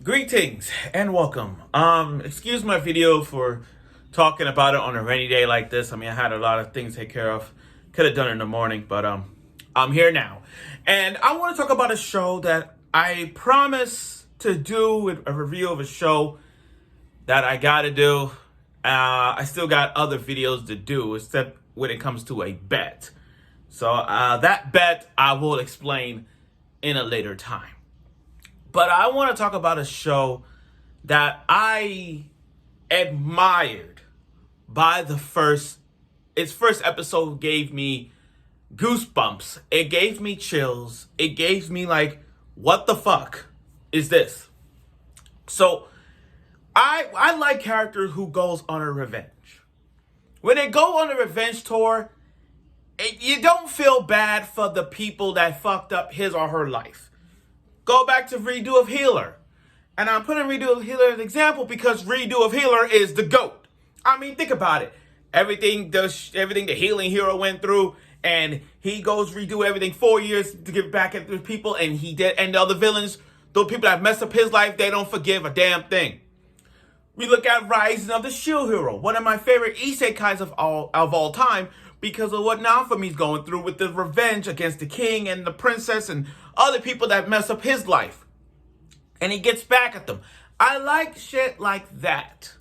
Greetings and welcome. Excuse my video for talking about it on a rainy day like this. I mean, I had a lot of things to take care of. Could have done it in the morning, but I'm here now. And I want to talk about a show that I promised to do a review of a show that I got to do. I still got other videos to do, except when it comes to a bet. So that bet I will explain in a later time. But I want to talk about a show that I admired by its first episode gave me goosebumps. It gave me chills. It gave me like, what the fuck is this? So I like characters who goes on a revenge. When they go on a revenge tour, you don't feel bad for the people that fucked up his or her life. Go back to Redo of Healer. And I'm putting Redo of Healer as an example because Redo of Healer is the GOAT. I mean, think about it. Everything the healing hero went through, and he goes redo everything 4 years to give back at the people, and he did. And the other villains, those people that messed up his life, they don't forgive a damn thing. We look at Rising of the Shield Hero, one of my favorite isekais of all time, because of what Naofami's going through with the revenge against the king and the princess and other people that mess up his life. And he gets back at them. I like shit like that.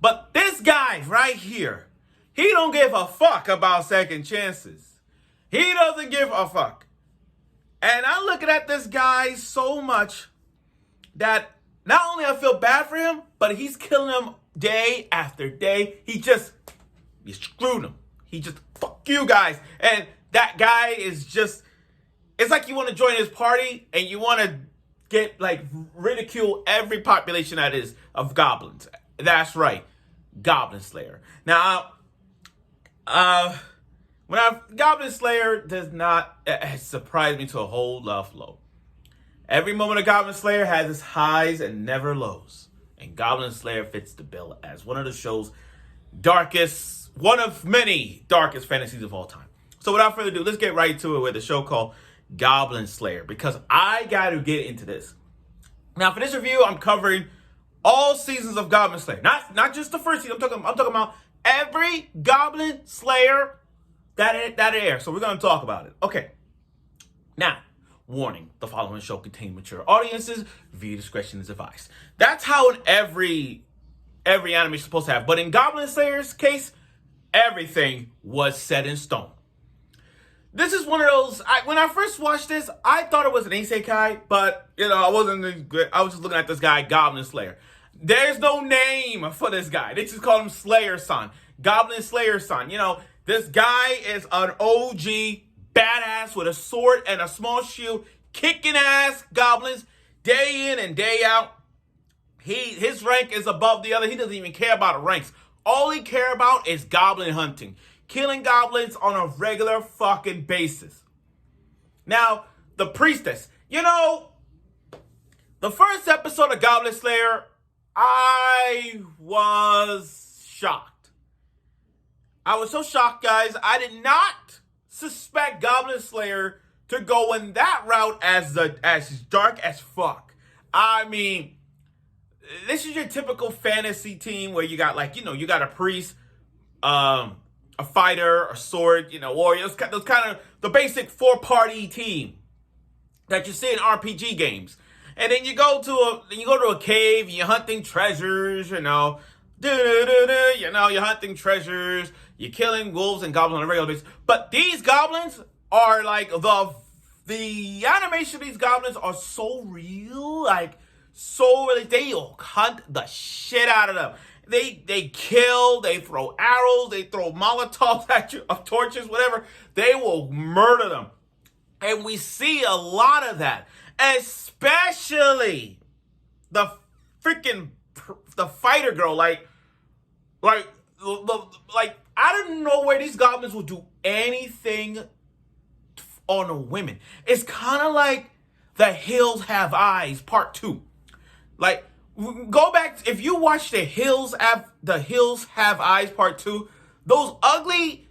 But this guy right here, he don't give a fuck about second chances. He doesn't give a fuck. And I'm looking at this guy so much that not only I feel bad for him, but he's killing him day after day. You screwed him. He just, fuck you guys. And that guy is just, it's like you want to join his party and you want to get, like, ridicule every population that is of goblins. That's right. Goblin Slayer. Now, Goblin Slayer does not surprise me to a whole low. Every moment of Goblin Slayer has its highs and never lows. And Goblin Slayer fits the bill as one of the show's one of many darkest fantasies of all time. So without further ado, let's get right to it with a show called Goblin Slayer, because I got to get into this. Now, for this review, I'm covering all seasons of Goblin Slayer. Not just the first season. I'm talking about every Goblin Slayer that airs. So we're going to talk about it. Okay. Now, warning, the following show contains mature audiences. Viewer discretion is advised. That's how in every anime is supposed to have. But in Goblin Slayer's case, everything was set in stone. This is one of those, when I first watched this, I thought it was an isekai, but, I wasn't good. I was just looking at this guy, Goblin Slayer. There's no name for this guy. They just call him Slayer-san. Goblin Slayer-san. This guy is an OG badass with a sword and a small shield, kicking ass goblins day in and day out. His rank is above the other. He doesn't even care about ranks. All he care about is goblin hunting. Killing goblins on a regular fucking basis. Now, the priestess. The first episode of Goblin Slayer, I was shocked. I was so shocked, guys. I did not suspect Goblin Slayer to go in that route as dark as fuck. I mean, this is your typical fantasy team where you got you got a priest, a fighter, a sword, warriors, those kind of the basic 4-party team that you see in RPG games. And then you go to a cave, you're hunting treasures, you're hunting treasures, you're killing wolves and goblins on a regular basis. But these goblins are like the animation of these goblins are so real, they'll hunt the shit out of them. They kill, they throw arrows, they throw Molotovs at you, of torches, whatever. They will murder them. And we see a lot of that. Especially the fighter girl. I don't know where these goblins will do anything on the women. It's kind of like The Hills Have Eyes Part 2. Go back, if you watch The Hills Have Eyes Part 2, those ugly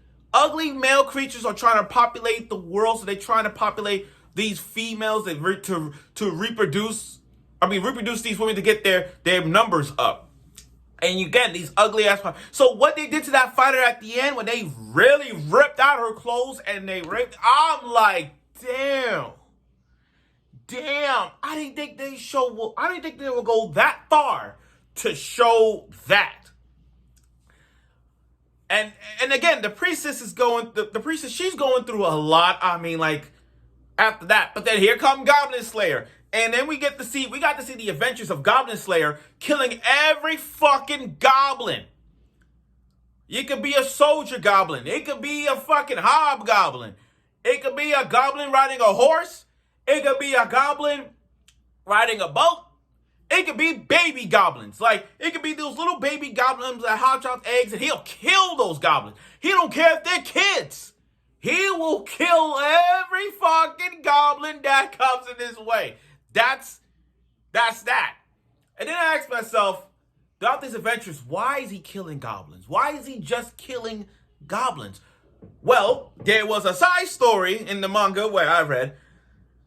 male creatures are trying to populate the world, so they're trying to populate these females to reproduce reproduce these women to get their numbers up. And you get these ugly ass. So what they did to that fighter at the end when they really ripped out her clothes and they raped, I'm like, damn. I didn't think they would go that far to show that. And again, the priestess is she's going through a lot. After that. But then here come Goblin Slayer. And then we got to see the adventures of Goblin Slayer killing every fucking goblin. It could be a soldier goblin. It could be a fucking hobgoblin. It could be a goblin riding a horse. It could be a goblin riding a boat. It could be baby goblins. It could be those little baby goblins that hatch out eggs, and he'll kill those goblins. He don't care if they're kids. He will kill every fucking goblin that comes in his way. That's that. And then I asked myself, throughout these adventures, why is he killing goblins? Why is he just killing goblins? Well, there was a side story in the manga where I read,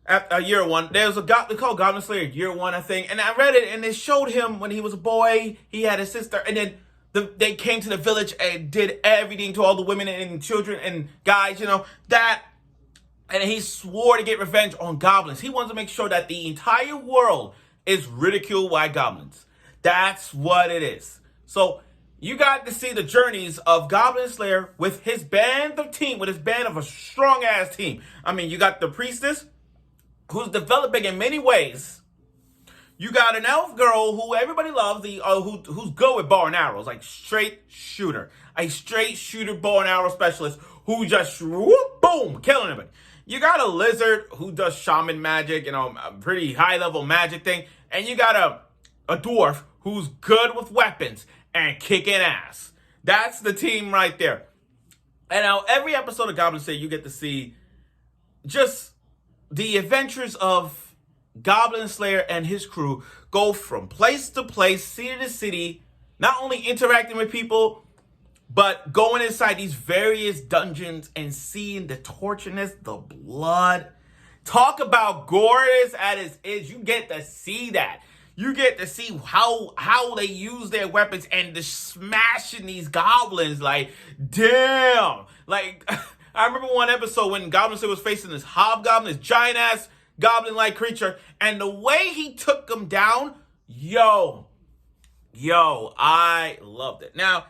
after year one, there was they called Goblin Slayer year one, I think, and I read it, and it showed him when he was a boy, he had a sister, and then they came to the village and did everything to all the women and children and guys, and he swore to get revenge on goblins. He wanted to make sure that the entire world is ridiculed by goblins. That's what it is. So you got to see the journeys of Goblin Slayer with his band of a strong ass team. You got the priestess, who's developing in many ways. You got an elf girl who everybody loves, who's good with bow and arrows, like straight shooter. A straight shooter bow and arrow specialist who just, whoop, boom, killing everybody. You got a lizard who does shaman magic, a pretty high level magic thing. And you got a dwarf who's good with weapons and kicking ass. That's the team right there. And now every episode of Goblin Slayer, you get to see just the adventures of Goblin Slayer and his crew go from place to place, city to city, not only interacting with people, but going inside these various dungeons and seeing the tortureness, the blood. Talk about gorgeous at its edge. You get to see that. You get to see how they use their weapons and just smashing these goblins. Damn. I remember one episode when Goblin Slayer was facing this hobgoblin, this giant-ass goblin-like creature, and the way he took him down, yo, I loved it. Now,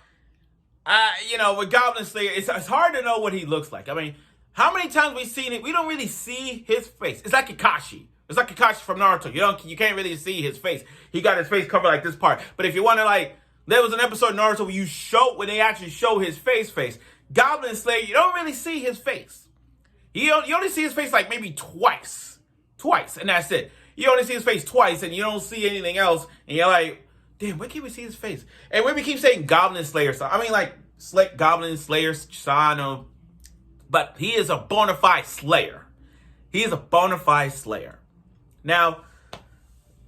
with Goblin Slayer, it's hard to know what he looks like. How many times we've seen it? We don't really see his face. It's like Kakashi. It's like Kakashi from Naruto. You can't really see his face. He got his face covered like this part. But if you want to, there was an episode in Naruto where they actually show his face. Goblin Slayer, you don't really see his face. You only see his face maybe twice, and that's it. You only see his face twice, and you don't see anything else, and you're like, damn, where can we see his face? And when we keep saying Goblin Slayer, Goblin Slayer, Sano, but he is a bona fide slayer. He is a bona fide slayer. Now,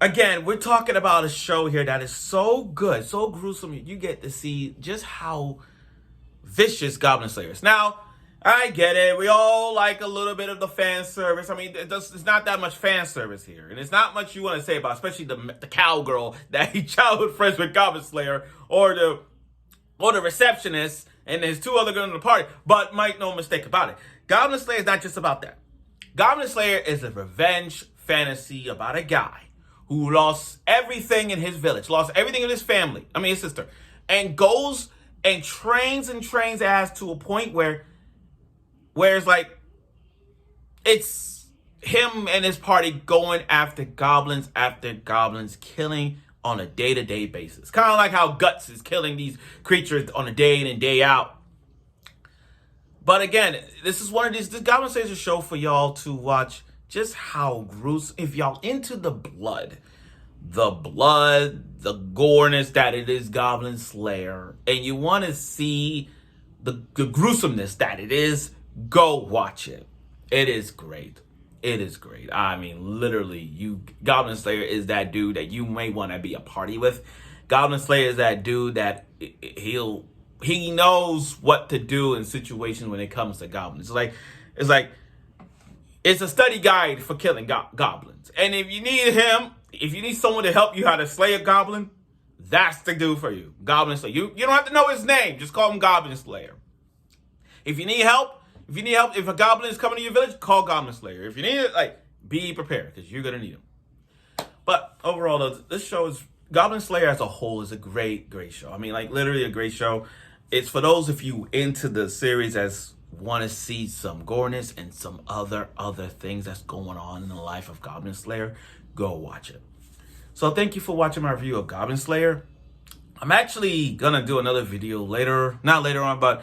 again, we're talking about a show here that is so good, so gruesome. You get to see just how vicious Goblin Slayer is. Now, I get it. We all like a little bit of the fan service. It's not that much fan service here. And it's not much you want to say about, especially the cowgirl that he childhood friends with Goblin Slayer, or the receptionist and his two other girls in the party. But make no mistake about it, Goblin Slayer is not just about that. Goblin Slayer is a revenge fantasy about a guy who lost everything in his village, lost everything in his family, his sister, and goes and trains ass to a point where it's him and his party going after goblins, killing on a day-to-day basis. Kind of like how Guts is killing these creatures on a day in and day out. But again, this Goblin Slayer is a show for y'all to watch just how gruesome, if y'all into the blood, the goreness that it is Goblin Slayer, and you want to see the gruesomeness that it is, go watch it. It is great. It is great. Literally, Goblin Slayer is that dude that you may want to be a party with. Goblin Slayer is that dude that he knows what to do in situations when it comes to goblins. It's a study guide for killing goblins. And if you need him, if you need someone to help you how to slay a goblin, that's the dude for you. Goblin Slayer. You don't have to know his name. Just call him Goblin Slayer. If you need help, if a goblin is coming to your village, call Goblin Slayer. If you need it, like, be prepared, because you're gonna need him. But overall, though, this show is Goblin Slayer as a whole is a great show. I mean, like, literally a great show. It's for those of you into the series as want to see some goreness and some other things that's going on in the life of Goblin Slayer, go watch it. So thank you for watching my review of Goblin Slayer. I'm actually gonna do another video not later on, but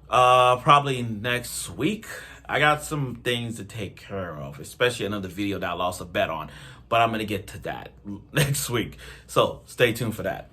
probably next week. I got some things to take care of, especially another video that I lost a bet on, but I'm gonna get to that next week. So stay tuned for that.